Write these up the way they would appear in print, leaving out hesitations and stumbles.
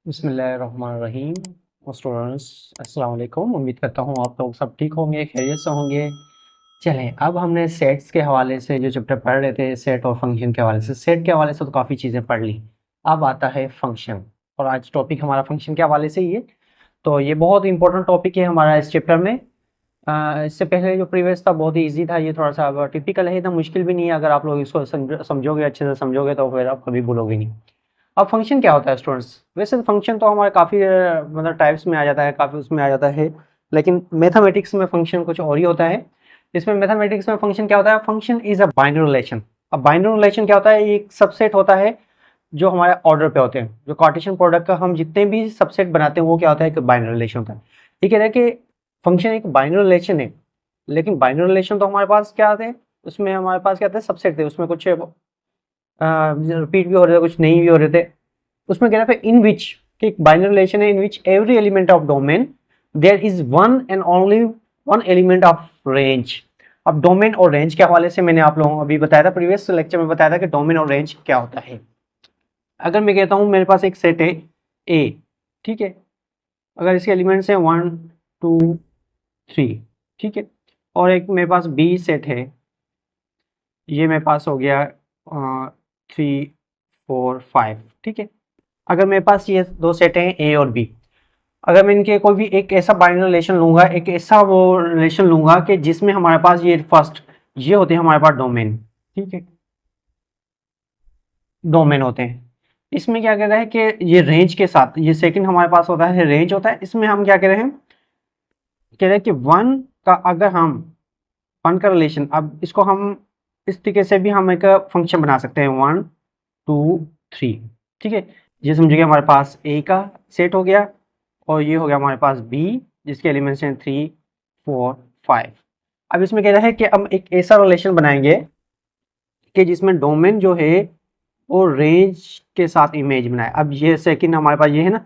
बिस्मिल्लाहिर्रहमानिर्रहीम। स्टूडेंट्स, अस्सलाम वालेकुम। उम्मीद करता हूँ आप लोग सब ठीक होंगे, खैरियत से होंगे। चलें, अब हमने सेट्स के हवाले से जो चैप्टर पढ़ रहे थे, सेट और फंक्शन के हवाले से, सेट के हवाले से तो काफ़ी चीज़ें पढ़ ली। अब आता है फंक्शन, और आज टॉपिक हमारा फंक्शन के हवाले से ही है। तो ये बहुत इंपॉर्टेंट टॉपिक है हमारा इस चैप्टर में। इससे पहले जो प्रीवियस था बहुत ही ईजी था, ये थोड़ा सा टिपिकल है, इतना मुश्किल भी नहीं है। अगर आप लोग इसको समझोगे, अच्छे से समझोगे, तो फिर आप कभी भूलोगे नहीं। अब फंक्शन क्या होता है स्टूडेंट्स? वैसे तो फंक्शन तो हमारे काफ़ी मतलब टाइप्स में आ जाता है, काफ़ी उसमें आ जाता है। लेकिन मैथमेटिक्स में फंक्शन कुछ और ही होता है। इसमें मैथमेटिक्स में फंक्शन क्या होता है? Function is a binary relation. अब बाइनरी रिलेशन क्या होता है? एक सबसेट होता है जो हमारे ऑर्डर पे होते हैं। जो कार्टेशियन प्रोडक्ट का हम जितने भी सबसेट बनाते हैं वो क्या होता है? एक बाइनरी रिलेशन होता है। ठीक है ना कि फंक्शन एक बाइनरी रिलेशन है। लेकिन बाइनरी रिलेशन तो हमारे पास क्या आते हैं? उसमें हमारे पास क्या आते हैं? सबसेट थे, उसमें कुछ रिपीट भी हो रहे थे, कुछ नहीं भी हो रहे थे। उसमें कह रहा था इन विच, कि बाइनरी रिलेशन है in which every element of domain there is one and only one element of range. अब डोमेन और रेंज के हवाले से मैंने आप लोगों को अभी बताया था, प्रीवियस लेक्चर में बताया था कि डोमेन और रेंज क्या होता है। अगर मैं कहता हूं मेरे पास एक सेट है ए, ठीक है, अगर इसके एलिमेंट्स हैं 1 2 3, ठीक है, और एक मेरे पास बी सेट है, ये मेरे पास हो गया 3 4 5, ठीक है। अगर मेरे पास ये दो सेट हैं ए और बी, अगर मैं इनके कोई भी एक ऐसा बाइनरी रिलेशन लूंगा, एक ऐसा वो रिलेशन लूंगा कि जिसमें हमारे पास ये फर्स्ट, ये होते हैं हमारे पास डोमेन, ठीक है, डोमेन होते हैं। इसमें क्या कह रहा है कि ये रेंज के साथ, ये सेकंड हमारे पास होता है रेंज होता है। इसमें हम क्या कह रहे हैं? कह रहे हैं कि वन का अगर हम वन का रिलेशन, अब इसको हम इस तरीके से भी हम एक फंक्शन बना सकते हैं 1 2 3, ठीक है। ये समझिए हमारे पास ए का सेट हो गया और ये हो गया हमारे पास बी, जिसके एलिमेंट्स हैं 3 4 5। अब इसमें कह रहा है कि हम एक ऐसा रिलेशन बनाएंगे कि जिसमें डोमेन जो है वो रेंज के साथ इमेज बनाए। अब ये सेकंड हमारे पास ये है ना,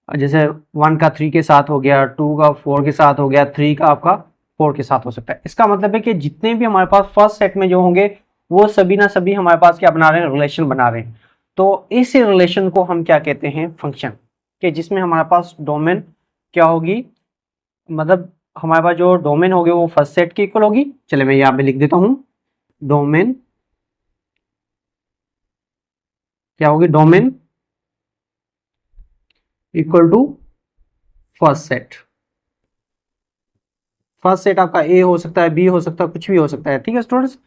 जैसे 1 का 3 के साथ हो गया, 2 का 4 के साथ हो गया, 3 का आपका 4 के साथ हो सकता है। इसका मतलब है कि जितने भी हमारे पास फर्स्ट सेट में जो होंगे वो सभी ना सभी हमारे पास क्या बना रहे हैं? रिलेशन बना रहे हैं। तो इस रिलेशन को हम क्या कहते हैं? फंक्शन। कि जिसमें हमारे पास डोमेन क्या होगी, मतलब हमारे पास जो डोमेन होगी वो फर्स्ट सेट की इक्वल होगी। चले मैं यहाँ पे लिख देता हूँ, डोमेन क्या होगी? Domain equal to first set. First set आपका ए हो सकता है, बी हो सकता है, कुछ भी हो सकता है, ठीक है स्टूडेंट्स,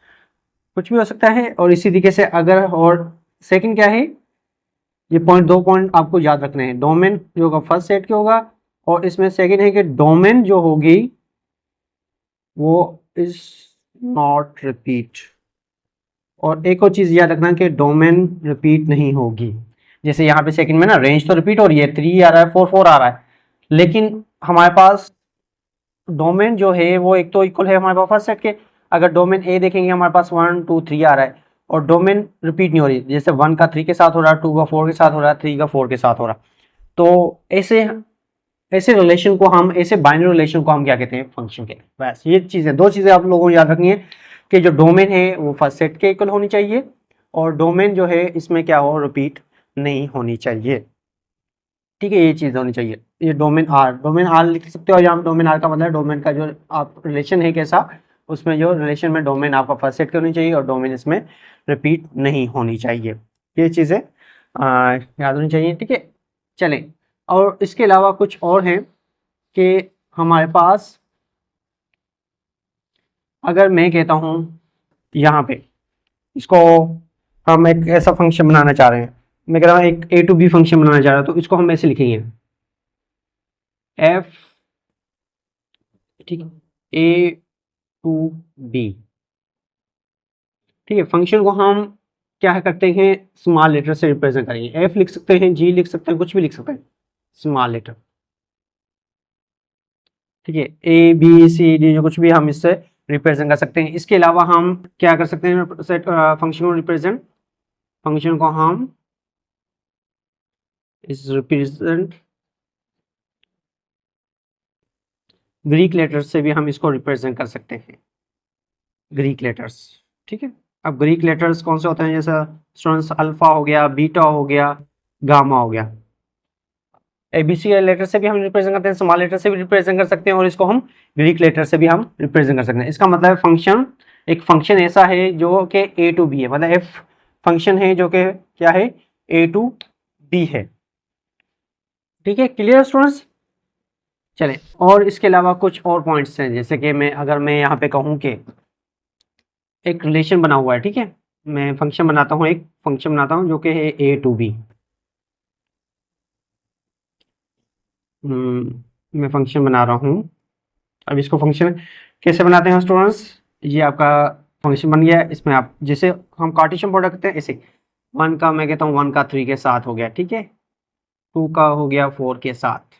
कुछ भी हो सकता है। और इसी तरीके से अगर, और सेकंड क्या है? ये पॉइंट, दो पॉइंट आपको याद रखने हैं। डोमेन जो होगा फर्स्ट सेट के होगा, और इसमें सेकंड है कि डोमेन जो होगी वो इज नॉट रिपीट। और एक और चीज याद रखना कि डोमेन रिपीट नहीं होगी। जैसे यहाँ पे सेकंड में ना रेंज तो रिपीट हो रही है, 3 आ रहा है, 4 4 आ रहा है, लेकिन हमारे पास डोमेन जो है वो एक तो इक्वल है हमारे पास फर्स्ट सेट के। अगर डोमेन ए देखेंगे हमारे पास 1 2 3 आ रहा है, और डोमेन रिपीट नहीं हो रही, जैसे 1 का 3 के साथ हो रहा है, 2 का 4 के साथ हो रहा है, 3 का 4 के साथ हो रहा है। तो ऐसे ऐसे रिलेशन को हम, ऐसे बाइनरी रिलेशन को हम क्या कहते हैं? फंक्शन कहते हैं। बस ये चीजें, दो चीजें आप लोगों को याद रखनी है कि जो डोमेन है वो फर्स्ट सेट के इक्वल होनी चाहिए, और डोमेन जो है इसमें क्या हो? रिपीट नहीं होनी चाहिए, ठीक है। ये चीज होनी चाहिए। ये डोमेन आर लिख सकते हो। यहाँ डोमेन आर का मतलब डोमेन का जो आप रिलेशन है कैसा, उसमें जो रिलेशन में डोमेन आपका फर्स्ट सेट की होनी चाहिए और डोमेन इसमें रिपीट नहीं होनी चाहिए। ये चीजें याद होनी चाहिए, ठीक है। चलें, और इसके अलावा कुछ और हैं कि हमारे पास, अगर मैं कहता हूँ यहाँ पे इसको, हम एक ऐसा फंक्शन बनाना चाह रहे हैं, मैं कह रहा हूँ एक ए टू बी फंक्शन बनाना चाह रहा हूँ, तो इसको हम ऐसे लिखेंगे एफ, ठीक है, ए टू बी, ठीक है। फंक्शन को हम क्या करते हैं? स्मॉल लेटर से रिप्रेजेंट करेंगे। एफ लिख सकते हैं, जी लिख सकते हैं, कुछ भी लिख सकते हैं, स्मॉल लेटर, ठीक है। ए बी सी डी जो कुछ भी हम इससे रिप्रेजेंट कर सकते हैं। इसके अलावा हम क्या कर सकते हैं? सेट फंक्शन को रिप्रेजेंट, फंक्शन को हम इस रिप्रेजेंट ग्रीक लेटर्स से भी हम इसको रिप्रेजेंट कर सकते हैं, ग्रीक लेटर्स, ठीक है। अब ग्रीक लेटर्स कौन से होते हैं? जैसा स्टूडेंट्स अल्फा हो गया, बीटा हो गया, गामा हो गया, ABC लेटर से भी हम रिप्रेजेंट करते हैं, स्मॉल लेटर से भी रिप्रेजेंट कर सकते हैं, और इसको हम ग्रीक लेटर से भी हम रिप्रेजेंट कर सकते हैं। इसका मतलब फंक्शन, एक फंक्शन ऐसा है जो कि A to B है, मतलब एफ फंक्शन है जो कि क्या है, A to B है। ठीक है, क्लियर स्टूडेंट्स। चलें, और इसके अलावा कुछ और पॉइंट्स हैं, जैसे कि अगर मैं यहाँ पे कहूँ कि एक रिलेशन बना हुआ है, ठीक है, मैं फंक्शन बनाता हूँ, एक फंक्शन बनाता हूँ जो कि है A to B। मैं फंक्शन बना रहा हूँ। अब इसको फंक्शन कैसे बनाते हैं स्टूडेंट्स, ये आपका फंक्शन बन गया है। इसमें आप जैसे हम कार्टेशियन प्रोडक्ट करते हैं, ऐसे 1 का मैं कहता हूँ 1 का 3 के साथ हो गया, ठीक है, 2 का हो गया 4 के साथ,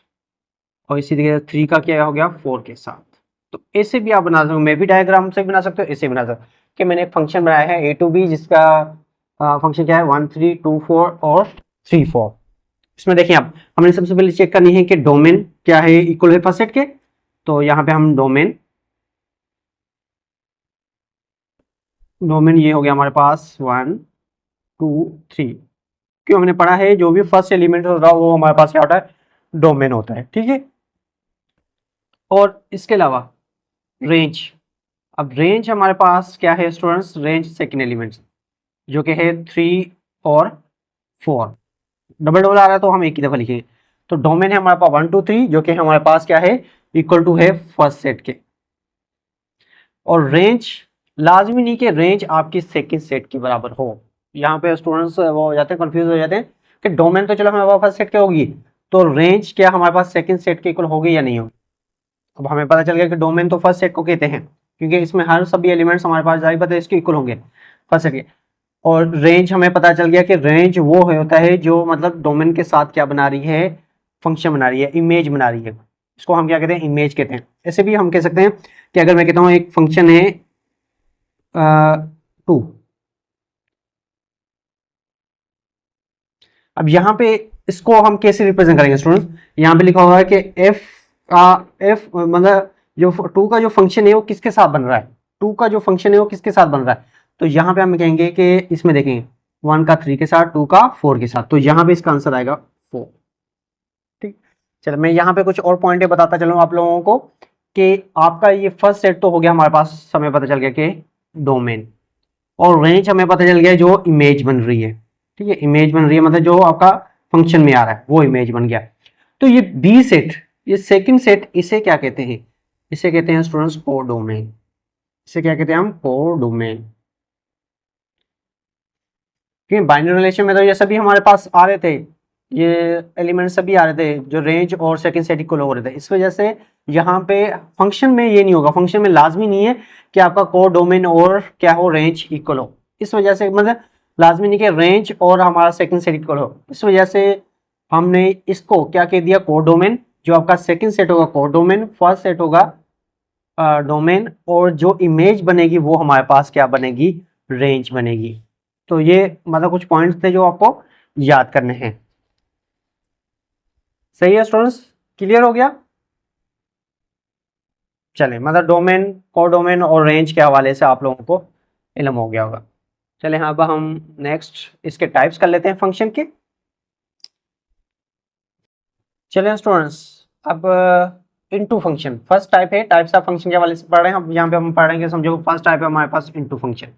और इसी तरीके से 3 का क्या हो गया 4 के साथ। तो ऐसे भी आप बना सकते हो, मैं भी डायग्राम से बना सकते हो, ऐसे बना सकते हो कि मैंने एक फंक्शन बनाया है A to B, जिसका फंक्शन क्या है 1 3 2 4 और 3 4। इसमें देखिए आप, हमने सबसे पहले चेक करनी है कि डोमेन क्या है, इक्वल है फर्स्ट सेट के। तो यहाँ पे हम डोमेन ये हो गया हमारे पास 1 2 3। क्यों, हमने पढ़ा है जो भी फर्स्ट एलिमेंट होता है वो हमारे पास क्या होता है, डोमेन होता है, ठीक है। और इसके अलावा रेंज, अब रेंज हमारे पास क्या है स्टूडेंट्स, रेंज सेकेंड एलिमेंट जो कि है 3 और 4। डबल डबल आ रहा है तो हम एक ही दफा लिखेंगे। तो डोमेन है हमारे पास 1 2 3 जो कि हमारे पास क्या है, इक्वल टू है फर्स्ट सेट के। और रेंज लाजमी नहीं कि रेंज आपकी सेकंड सेट के बराबर हो। यहाँ पे स्टूडेंट्स वो हो जाते हैं, कंफ्यूज हो जाते हैं कि डोमेन तो चलो हमारे पास फर्स्ट सेट के होगी, तो रेंज क्या हमारे पास सेकंड सेट के इक्वल होगी या नहीं होगी। अब हमें पता चल गया कि डोमेन तो फर्स्ट सेट को कहते हैं, क्योंकि इसमें हर सभी एलिमेंट्स हमारे पास जारी पता है इसके इक्वल होंगे फर्स्ट सेट के। और रेंज हमें पता चल गया कि रेंज वो होता है जो मतलब डोमेन के साथ क्या बना रही है, फंक्शन बना रही है, इमेज बना रही है, इसको हम क्या कहते हैं, इमेज कहते हैं। ऐसे भी हम कह सकते हैं कि अगर मैं कहता हूँ एक फंक्शन है 2, अब यहाँ पे इसको हम कैसे रिप्रेजेंट करेंगे स्टूडेंट, यहाँ पे लिखा हुआ है कि एफ मतलब जो 2 का जो फंक्शन है वो किसके साथ बन रहा है, 2 का जो फंक्शन है वो किसके साथ बन रहा है। तो यहाँ पे हम कहेंगे कि इसमें देखेंगे 1 का 3 के साथ, 2 का 4 के साथ, तो यहाँ पे इसका आंसर आएगा 4। ठीक, चलो मैं यहाँ पे कुछ और पॉइंट बताता चलूँ आप लोगों को कि आपका ये फर्स्ट सेट तो हो गया हमारे पास, हमें पता चल गया कि डोमेन, और रेंज हमें पता चल गया जो इमेज बन रही है, ठीक है, इमेज बन रही है मतलब जो आपका फंक्शन में आ रहा है वो इमेज बन गया। तो ये बी सेट, ये सेकंड सेट, इसे क्या कहते हैं, इसे कहते हैं स्टूडेंट्स कोडोमेन। इसे क्या कहते हैं हम, कोडोमेन। क्योंकि बाइनरी रिलेशन में तो ये सभी हमारे पास आ रहे थे, ये एलिमेंट सभी आ रहे थे जो रेंज और सेकंड सेट इक्वल हो रहे थे। इस वजह से यहाँ पे फंक्शन में ये नहीं होगा, फंक्शन में लाजमी नहीं है कि आपका कोडोमेन और क्या हो, रेंज इक्वल हो। इस वजह से मतलब लाजमी नहीं कि रेंज और हमारा सेकंड सेट इक्वल हो, इस वजह से हमने इसको क्या कह दिया, कोडोमेन। जो आपका सेकंड सेट होगा कोडोमेन, फर्स्ट सेट होगा डोमेन, और जो इमेज बनेगी वो हमारे पास क्या बनेगी, रेंज बनेगी। तो ये मतलब कुछ पॉइंट्स थे जो आपको याद करने हैं। सही है स्टूडेंट्स, क्लियर हो गया। चले, मतलब डोमेन, कोडोमेन और रेंज के हवाले से आप लोगों को इल्म हो गया होगा। चले, हाँ अब हम नेक्स्ट इसके टाइप्स कर लेते हैं फंक्शन के। चलिए स्टूडेंट्स, अब इनटू फंक्शन फर्स्ट टाइप है, टाइप्स ऑफ फंक्शन के हवाले से पढ़ रहे हैं हम। यहाँ पे हम पढ़ेंगे, समझो फर्स्ट टाइप है हमारे पास इनटू फंक्शन।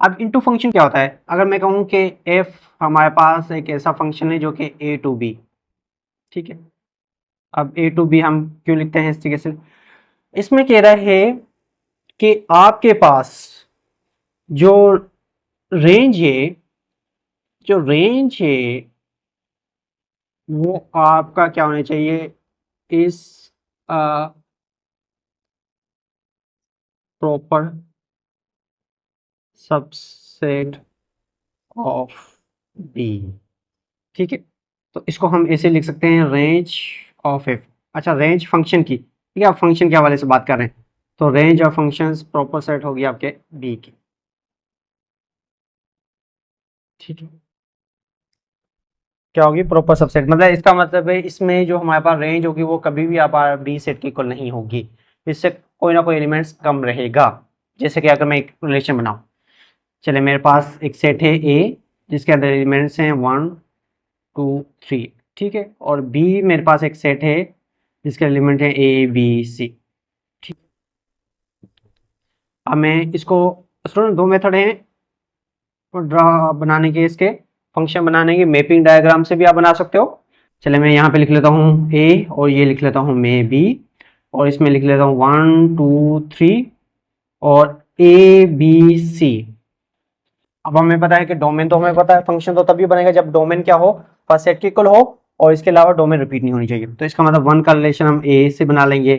अब इनटू फंक्शन क्या होता है, अगर मैं कहूँ कि एफ हमारे पास एक ऐसा फंक्शन है जो कि ए टू बी, ठीक है। अब ए टू बी हम क्यों लिखते हैं इस तरीके से, इसमें कह रहा है कि आपके पास जो रेंज है, जो रेंज है वो आपका क्या होना चाहिए, इस प्रॉपर सबसेट ऑफ बी, ठीक है। तो इसको हम ऐसे लिख सकते हैं, रेंज ऑफ एफ। अच्छा, रेंज फंक्शन की, ठीक है, आप फंक्शन के हवाले से बात कर रहे हैं, तो range of functions proper set होगी आपके बी की, ठीक है। क्या होगी, प्रॉपर सबसेट, मतलब इसका मतलब है इसमें जो हमारे पास रेंज होगी वो कभी भी आप बी सेट के इक्वल नहीं होगी, इससे कोई ना कोई एलिमेंट्स कम रहेगा। जैसे कि अगर मैं एक रिलेशन बनाऊं, चले मेरे पास एक सेट है ए जिसके अंदर एलिमेंट्स हैं 1 2 3, ठीक है, और बी मेरे पास एक सेट है जिसके एलिमेंट है ए बी सी। ठीक, अब मैं इसको, स्टूडेंट दो मेथड हैं ड्रा बनाने के, इसके फंक्शन बनाने के, मैपिंग डायग्राम से भी आप बना सकते हो। चले मैं यहाँ पे लिख लेता हूँ ए और ये लिख लेता हूँ मैं बी, और इसमें लिख लेता हूँ 1 2 3 और ए बी सी। अब हमें पता है कि डोमेन, तो हमें पता है फंक्शन तो तभी बनेगा जब डोमेन क्या हो, फर्स्ट सेट के इक्वल हो और इसके अलावा डोमेन रिपीट नहीं होनी चाहिए। तो इसका मतलब 1 का रिलेशन हम ए से बना लेंगे,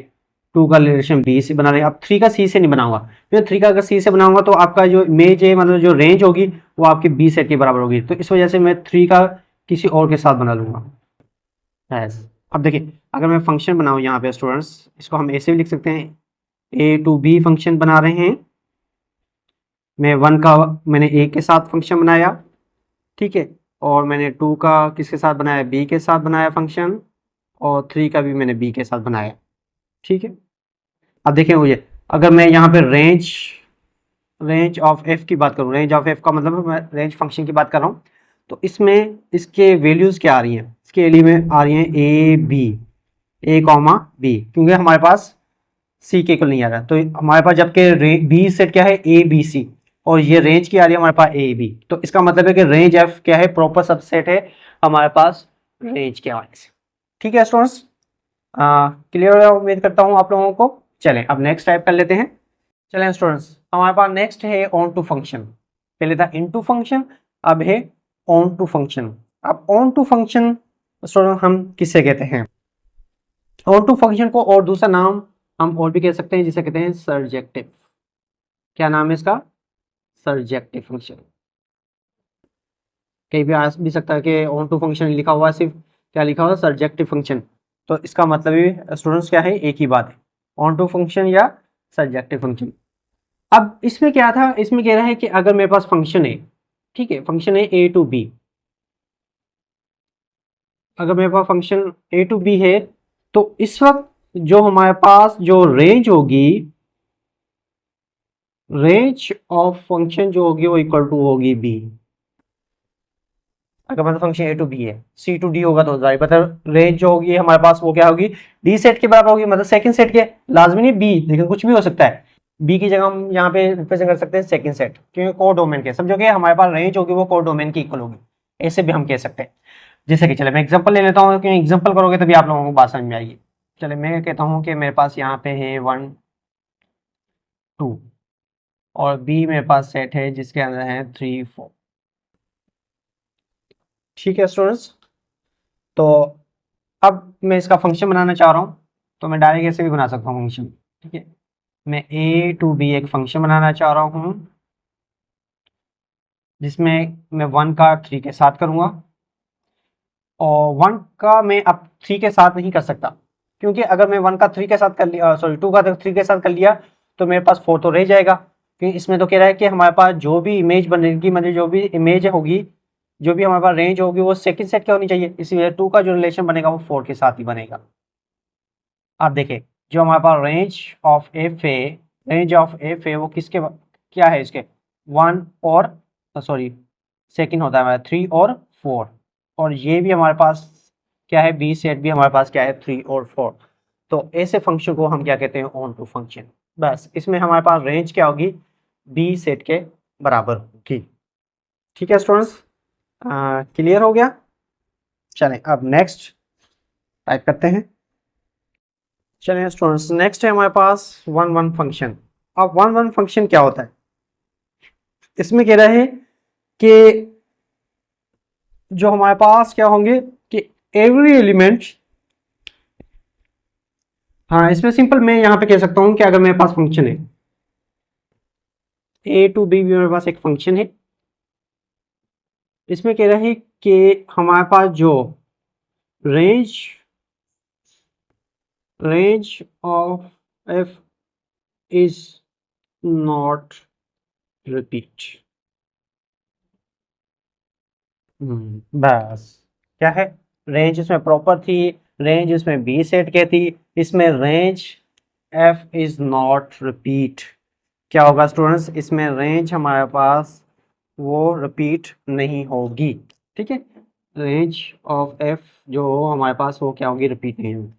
2 का रिलेशन बी से बना लेंगे। अब 3 का सी से नहीं बनाऊंगा, क्योंकि 3 का अगर सी से बनाऊंगा तो आपका जो इमेज है, मतलब जो रेंज होगी वो आपकी बी सेट के बराबर होगी, तो इस वजह से मैं 3 का किसी और के साथ बना लूंगा। अब देखिए, अगर मैं फंक्शन बनाऊँ यहाँ पे स्टूडेंट्स, इसको हम ऐसे भी लिख सकते हैं, ए टू बी फंक्शन बना रहे हैं। मैं 1 का मैंने ए के साथ फंक्शन बनाया, ठीक है, और मैंने 2 का किसके साथ बनाया, बी के साथ बनाया फंक्शन, और 3 का भी मैंने बी के साथ बनाया। ठीक है, अब देखें मुझे, अगर मैं यहाँ पे रेंज ऑफ एफ की बात करूँ, रेंज ऑफ एफ का मतलब मैं रेंज फंक्शन की बात कर रहा हूँ, तो इसमें इसके वैल्यूज़ क्या आ रही हैं, इसके एलिमेंट आ रही हैं A B, A comma B, क्योंकि हमारे पास सी के इक्वल नहीं आ रहा, तो हमारे पास जबकि बी सेट क्या है, ए बी सी, और ये रेंज की आ रही है हमारे पास ए बी, तो इसका मतलब है कि रेंज एफ क्या है, प्रॉपर सबसेट है हमारे पास रेंज के हवाले से। ठीक है स्टूडेंट्स, क्लियर है, उम्मीद करता हूँ आप लोगों को। चलें अब नेक्स्ट टाइप कर लेते हैं। चलें स्टूडेंट्स, हमारे पास नेक्स्ट है ऑन टू फंक्शन। पहले था इन टू फंक्शन, अब है ऑन टू फंक्शन। अब ऑन टू फंक्शन स्टूडेंट हम किसे कहते हैं, ऑन टू फंक्शन को और दूसरा नाम हम और भी कह सकते हैं, जिसे कहते हैं सर्जेक्टिव। क्या नाम है इसका, सर्जेक्टिव फंक्शन। कहीं भी आ भी सकता है कि ऑन टू फंक्शन लिखा हुआ है, सिर्फ क्या लिखा हुआ है, सर्जेक्टिव फंक्शन, तो इसका मतलब ही स्टूडेंट्स क्या है, एक ही बात है, ऑन टू फंक्शन या सर्जेक्टिव फंक्शन। अब इसमें क्या था, इसमें कह रहा है कि अगर मेरे पास फंक्शन है, ठीक है, फंक्शन है ए टू बी, अगर मेरे पास फंक्शन ए टू बी है, तो इस वक्त जो हमारे पास जो रेंज होगी, रेंज ऑफ फंक्शन जो होगी वो इक्वल टू होगी बी। अगर मतलब फंक्शन ए टू बी है, सी टू डी होगा तो जाहिर पता रेंज जो होगी हमारे पास वो क्या होगी, डी सेट के बराबर होगी, मतलब सेकंड सेट के, लाजमी नहीं बी, लेकिन कुछ भी हो सकता है। बी की जगह हम यहाँ पे रिप्रेजेंट कर सकते हैं सेकंड सेट, क्योंकि कोर डोमेन के समझो कि हमारे पास रेंज होगी वो कोर डोमेन की इक्वल होगी, ऐसे भी हम कह सकते हैं। जैसे कि चले मैं एग्जांपल ले लेता हूँ, क्योंकि एग्जांपल करोगे तभी आप लोगों को बात समझ में आएगी। चले मैं कहता हूँ कि मेरे पास यहाँ पे है 1 2, और बी मेरे पास सेट है जिसके अंदर है 3 4। ठीक है स्टूडेंट्स, तो अब मैं इसका फंक्शन बनाना चाह रहा हूँ, तो मैं डायरेक्ट ऐसे भी बना सकता हूँ फंक्शन। ठीक है, मैं ए टू बी एक फंक्शन बनाना चाह रहा हूँ, जिसमें मैं 1 का 3 के साथ करूँगा, और 1 का मैं अब 3 के साथ नहीं कर सकता, क्योंकि अगर मैं 1 का 3 के साथ कर लिया, सॉरी 2 का 3 के साथ कर लिया, तो मेरे पास 4 तो रह जाएगा, क्योंकि इसमें तो कह रहा है कि हमारे पास जो भी इमेज बनेगी, मतलब जो भी इमेज होगी, जो भी हमारे पास रेंज होगी वो सेकंड सेट की होनी चाहिए, इसीलिए 2 का जो रिलेशन बनेगा वो 4 के साथ ही बनेगा। आप देखें, जो हमारे पास रेंज ऑफ एफ है, रेंज ऑफ एफ है वो किसके, क्या है इसके 1 और सॉरी सेकंड होता है हमारा 3 और 4, और ये भी हमारे पास क्या है, बी सेट भी हमारे पास क्या है 3 और 4। तो ऐसे फंक्शन को हम क्या कहते हैं, ऑन टू फंक्शन। बस इसमें हमारे पास रेंज क्या होगी, बी सेट के बराबर होगी। ठीक है स्टूडेंट्स, क्लियर हो गया। चलें अब नेक्स्ट टाइप करते हैं। चलिए स्टूडेंट्स, नेक्स्ट है हमारे पास 1 1 फंक्शन। अब 1 1 फंक्शन क्या होता है, इसमें कह रहा है कि जो हमारे पास क्या होंगे कि एवरी एलिमेंट, हाँ इसमें सिंपल मैं यहाँ पे कह सकता हूँ कि अगर मेरे पास फंक्शन है ए टू बी, मेरे पास एक फंक्शन है, इसमें कह रहा है कि हमारे पास जो range of F is not repeat. बस क्या है, रेंज इसमें प्रॉपर थी, रेंज इसमें बी सेट के थी, इसमें range F is not repeat. क्या होगा स्टूडेंट्स, इसमें रेंज हमारे पास वो रिपीट नहीं होगी। ठीक है, रेंज ऑफ एफ जो हमारे पास वो क्या होगी, रिपीट नहीं होगी।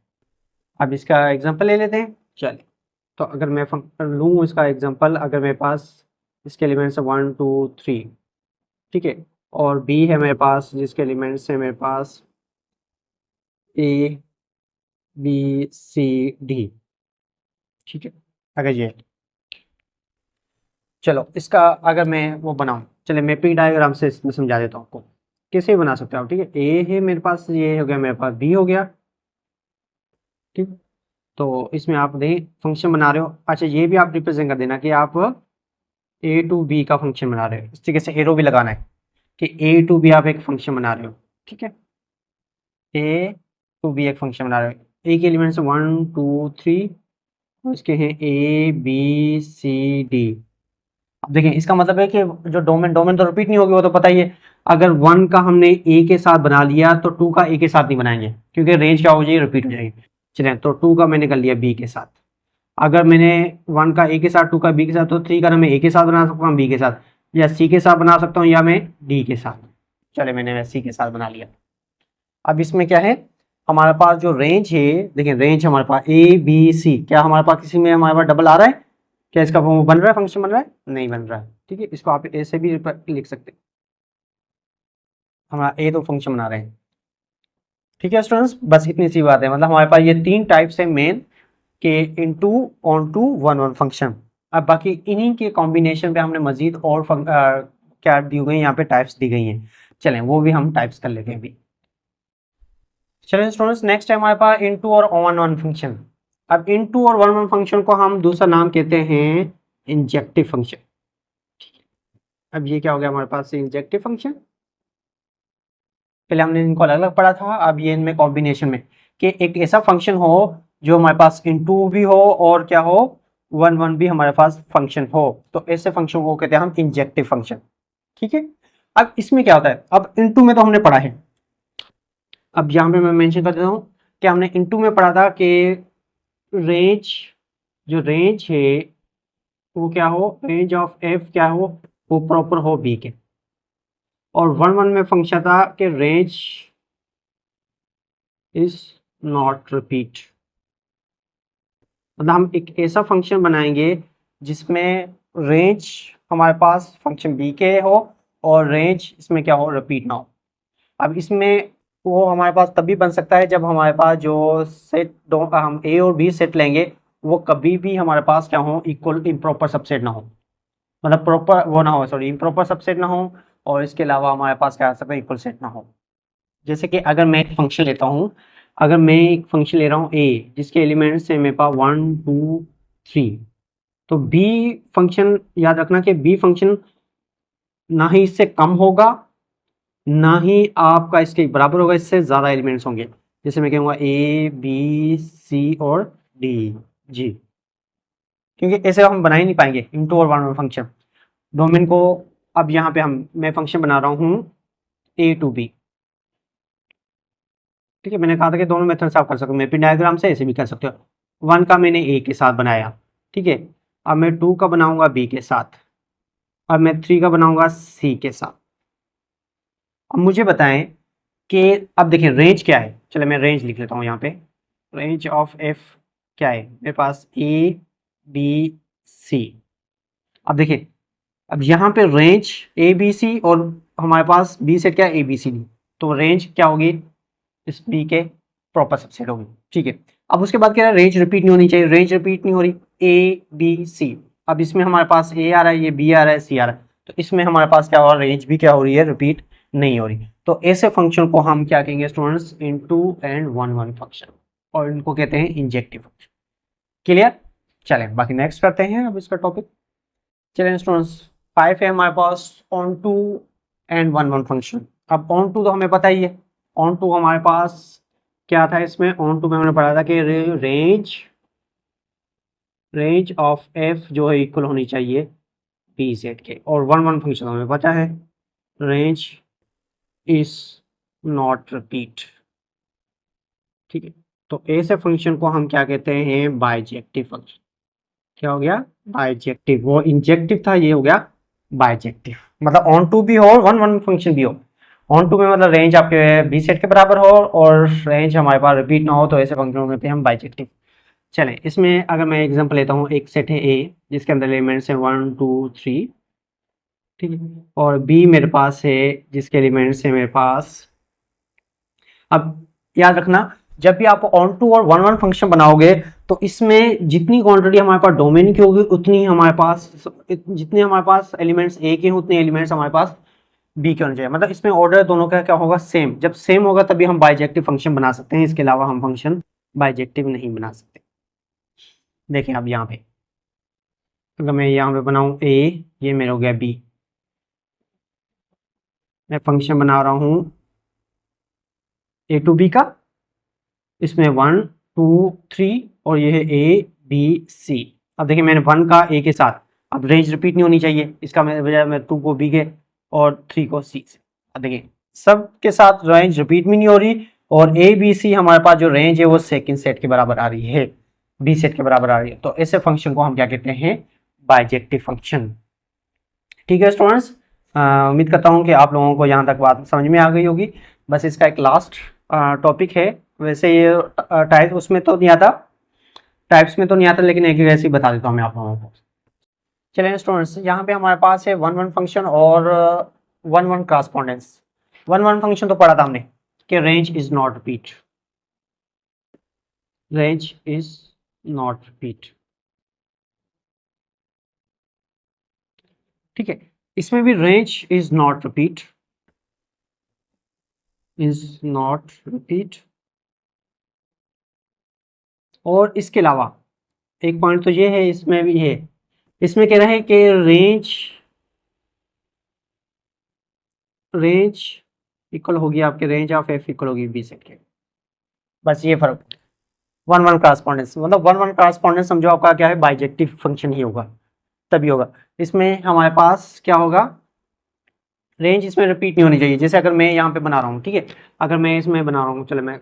अब इसका एग्जांपल ले लेते हैं। चलिए, तो अगर मैं लूँ इसका एग्जांपल, अगर मेरे पास इसके एलिमेंट्स है 1 2 3, ठीक है, और बी है मेरे पास जिसके एलिमेंट्स है मेरे पास ए बी सी डी, ठीक है। अगर ये, चलो इसका अगर मैं वो बनाऊं, चले मैपिंग डायग्राम से इसमें समझा देता हूँ आपको कैसे बना सकते हो आप, ठीक है। ए है मेरे पास, ये हो गया मेरे पास, बी हो गया, ठीक। तो इसमें आप देखें फंक्शन बना रहे हो, अच्छा ये भी आप रिप्रेजेंट कर देना कि आप ए टू बी का फंक्शन बना रहे हो, इस तरीके से एरो भी लगाना है कि ए टू बी आप एक फंक्शन बना रहे हो, ठीक है। ए टू बी एक फंक्शन बना रहे हो, ए के एलिमेंट्स 1 2 3 और इसके हैं ए बी सी डी। अब देखें इसका मतलब है कि जो डोमेन डोमेन तो रिपीट नहीं होगी, वो तो पता ही है। अगर 1 का हमने ए के साथ बना लिया तो 2 का ए के साथ नहीं बनाएंगे, क्योंकि रेंज क्या हो जाएगी, रिपीट हो जाएगी। चलें, तो 2 का मैंने कर लिया बी के साथ। अगर मैंने 1 का ए के साथ, 2 का बी के साथ, तो 3 का ना मैं ए के साथ बना सकता हूँ, बी के साथ, या सी के साथ बना सकता हूँ, या मैं डी के साथ। चले, मैंने सी के साथ बना लिया। अब इसमें क्या है, हमारे पास जो रेंज है, देखिए रेंज हमारे पास ए बी सी, क्या हमारे पास किसी में हमारे पास डबल आ रहा है, क्या इसका वो बन रहा है, फंक्शन बन रहा है, नहीं बन रहा है, ठीक है। इसको आप ए से भी लिख सकते हैं, हमारा ए तो फंक्शन बना रहे हैं, ठीक है स्टूडेंट्स। बस इतनी सी बात है, मतलब हमारे पास ये 3 टाइप्स है मेन के, into, onto, one one function. अब बाकी इन्हीं के कॉम्बिनेशन पे हमने मजीद और क्या दी गई यहाँ पे टाइप्स दी गई हैं, चलें वो भी हम टाइप्स कर लेते हैं अभी। चलिए स्टूडेंट्स, नेक्स्ट है हमारे पास इनटू और वन वन फंक्शन। अब इनटू और वन वन फंक्शन को हम दूसरा नाम कहते हैं इंजेक्टिव फंक्शन। अब ये क्या हो गया हमारे पास इंजेक्टिव फंक्शन, पहले हमने इनको अलग अलग पढ़ा था, अब ये इनमें कॉम्बिनेशन में कि एक ऐसा फंक्शन हो जो हमारे पास इनटू भी हो और क्या हो, वन वन भी हमारे पास फंक्शन हो, तो ऐसे फंक्शन को कहते हैं हम इंजेक्टिव फंक्शन, ठीक है। अब इसमें क्या होता है, अब इनटू में तो हमने पढ़ा है, अब यहाँ पे मैं मेंशन कर देता हूँ कि हमने इनटू में पढ़ा था कि रेंज, जो रेंज है वो क्या हो, रेंज ऑफ एफ क्या हो, वो प्रॉपर हो बी के। और वन वन में फंक्शन था कि रेंज इज नॉट रिपीट, मतलब हम एक ऐसा फंक्शन बनाएंगे जिसमें रेंज हमारे पास फंक्शन बी के हो और रेंज इसमें क्या हो, रिपीट ना हो। अब इसमें वो हमारे पास तभी बन सकता है जब हमारे पास जो सेट दो, हम ए और बी सेट लेंगे, वो कभी भी हमारे पास क्या हो, इक्वल इम्प्रॉपर सबसेट ना हो, मतलब प्रॉपर वो ना हो, सॉरी इम्प्रॉपर सबसेट ना हो, और इसके अलावा हमारे पास क्या आ सकता है, इक्वल सेट ना हो। जैसे कि अगर मैं एक फंक्शन लेता हूँ, अगर मैं एक फंक्शन ले रहा हूँ ए जिसके एलिमेंट्स है मेरे पास 1 2 3, तो बी फंक्शन याद रखना कि बी फंक्शन ना ही इससे कम होगा ना ही आपका इसके बराबर होगा, इससे ज़्यादा एलिमेंट्स होंगे। जैसे मैं कहूँगा ए बी सी और डी जी, क्योंकि ऐसे हम बना ही नहीं पाएंगे इनटू और वन फंक्शन डोमेन को। अब यहाँ पे मैं फंक्शन बना रहा हूँ ए टू बी, ठीक है। मैंने कहा था कि दोनों मेथड से आप कर सकते हो, मैपिंग डायग्राम से ऐसे भी कर सकते हो। 1 का मैंने ए के साथ बनाया, ठीक है। अब मैं 2 का बनाऊंगा बी के साथ, अब मैं 3 का बनाऊंगा सी के साथ। अब मुझे बताएं कि अब देखिए रेंज क्या है, चलो मैं रेंज लिख लेता हूँ यहाँ पे। रेंज ऑफ एफ क्या है मेरे पास, ए बी सी। अब देखिए, अब यहाँ पे रेंज ए बी सी और हमारे पास बी सेट क्या है, ए बी सी डी, तो रेंज क्या होगी, इस बी के प्रॉपर सबसेट होगी, ठीक है। अब उसके बाद क्या है, रेंज रिपीट नहीं होनी चाहिए, रेंज रिपीट नहीं हो रही, ए बी सी। अब इसमें हमारे पास ए आ रहा है, ये बी आ रहा है, सी आ रहा है, तो इसमें हमारे पास क्या हो रहा है, रेंज भी क्या हो रही है, रिपीट नहीं हो रही। तो ऐसे फंक्शन को हम क्या कहेंगे students, into and one one function, और इनको कहते हैं इंजेक्टिव फंक्शन। क्लियर, चलें बाकी नेक्स्ट करते हैं अब इसका टॉपिक। चलें स्टूडेंट्स, 5 है हमारे पास onto and one one function. अब ऑन टू तो हमें पता ही है, ऑन टू हमारे पास क्या था, इसमें ऑन टू में हमने पढ़ा था कि रेंज ऑफ एफ जो है इक्वल होनी चाहिए बी जेड के, और वन वन फंक्शन हमें पता है रेंज इज नॉट रिपीट, ठीक है। तो ऐसे फंक्शन को हम क्या कहते हैं, बाइजेक्टिव फंक्शन। क्या हो गया, बाइजेक्टिव, वो इंजेक्टिव था, ये हो गया बाइजेक्टिव, मतलब ऑन टू भी हो और वन वन फंक्शन भी हो। ऑन टू में मतलब रेंज आपके बी सेट के बराबर हो और रेंज हमारे पास रिपीट ना हो, तो ऐसे फंक्शनों में पे हम बाइजेक्टिव। चलें, इसमें अगर मैं एग्जांपल लेता हूँ, एक सेट है ए जिसके अंदर एलिमेंट्स हैं 1 2 3, ठीक है, और बी मेरे पास है जिसके एलिमेंट्स हैं मेरे पास। अब याद रखना, जब भी आप ऑन टू और वन वन फंक्शन बनाओगे तो इसमें जितनी क्वांटिटी हमारे पास डोमेन की होगी उतनी हमारे पास, जितने हमारे पास एलिमेंट्स ए के हैं उतने एलिमेंट्स हमारे पास बी के होने चाहिए। मतलब इसमें ऑर्डर दोनों का क्या होगा, सेम। जब सेम होगा तभी हम बाइजेक्टिव फंक्शन बना सकते हैं, इसके अलावा हम फंक्शन बाइजेक्टिव नहीं बना सकते। देखें अब यहाँ पे अगर मैं यहाँ पे बनाऊं ए, ये मेरा हो गया बी, मैं फंक्शन बना रहा हूँ ए टू बी का, इसमें 1 2 3 और ये है ए बी सी। अब देखिए मैंने 1 का ए के साथ, अब रेंज रिपीट नहीं होनी चाहिए, इसका मैं बजाय मैं 2 को बी के और 3 को सी से। अब देखिए सब के साथ रेंज रिपीट भी नहीं हो रही, और ए बी सी हमारे पास जो रेंज है वो सेकंड सेट के बराबर आ रही है, बी सेट के बराबर आ रही है। तो ऐसे फंक्शन को हम क्या कहते हैं, बाइजेक्टिव फंक्शन। ठीक है स्टूडेंट्स, उम्मीद करता हूँ कि आप लोगों को यहाँ तक बात समझ में आ गई होगी। बस इसका एक लास्ट टॉपिक है, वैसे ये टाइप उसमें तो नहीं आता, टाइप्स में तो नहीं आता, लेकिन एक ऐसे ही बता देता हूँ मैं आप लोगों को। चलिए स्टूडेंट्स, यहाँ पे हमारे पास है वन वन फंक्शन और one one correspondence. One one function तो पढ़ा था हमने कि range is not repeat, range is not repeat, ठीक है। इसमें भी range is not repeat, is not repeat. और इसके अलावा एक पॉइंट तो ये है, इसमें भी है, इसमें कह रहा है कि रेंज, रेंज इक्वल होगी आपके रेंज ऑफ एफ इक्वल होगी बी सेट के। बस ये फर्क, वन वन क्रॉसपोंडेंस मतलब वन वन क्रॉसपोंडेंस समझो आपका क्या है, बाइजेक्टिव फंक्शन ही होगा, तभी होगा। इसमें हमारे पास क्या होगा, रेंज इसमें रिपीट नहीं होनी चाहिए। जैसे अगर मैं यहाँ पे बना रहा हूँ, ठीक है, अगर मैं इसमें बना रहा हूँ, चलो मैं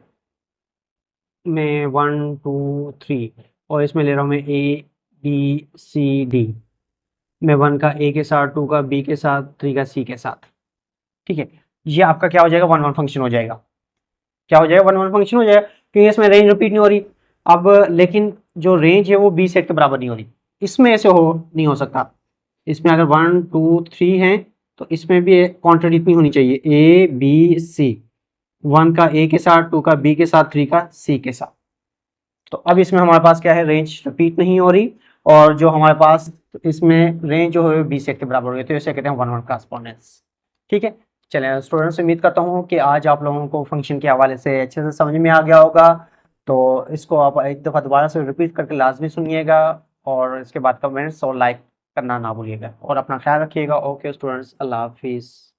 1 2 3 और इसमें ले रहा हूँ मैं ए बी सी डी, मैं 1 का ए के साथ, 2 का बी के साथ, 3 का सी के साथ, ठीक है। ये आपका क्या हो जाएगा, वन वन फंक्शन हो जाएगा। क्या हो जाएगा, वन वन फंक्शन हो जाएगा, क्योंकि इसमें रेंज रिपीट नहीं हो रही। अब लेकिन जो रेंज है वो बी सेट के बराबर नहीं हो रही, इसमें ऐसे हो नहीं हो सकता। इसमें अगर 1 2 3 है तो इसमें भी क्वांटिटी इतनी होनी चाहिए, ए बी सी, 1 का ए के साथ, 2 का बी के साथ, 3 का सी के साथ। तो अब इसमें हमारे पास क्या है, रेंज रिपीट नहीं हो रही, और जो हमारे पास इसमें रेंज जो है बी सेट के बराबर हो रही है, तो इसे कहते हैं वन वन क्रॉसपोंडेंस। ठीक है, चलिए स्टूडेंट्स, उम्मीद करता हूँ कि आज आप लोगों को फंक्शन के हवाले से अच्छे से समझ में आ गया होगा। तो इसको आप एक दफ़ा दोबारा से रिपीट करके लाजमी सुनिएगा, और इसके बाद कमेंट्स और लाइक करना ना भूलिएगा, और अपना ख्याल रखिएगा। ओके स्टूडेंट्स, अल्लाह हाफिज़।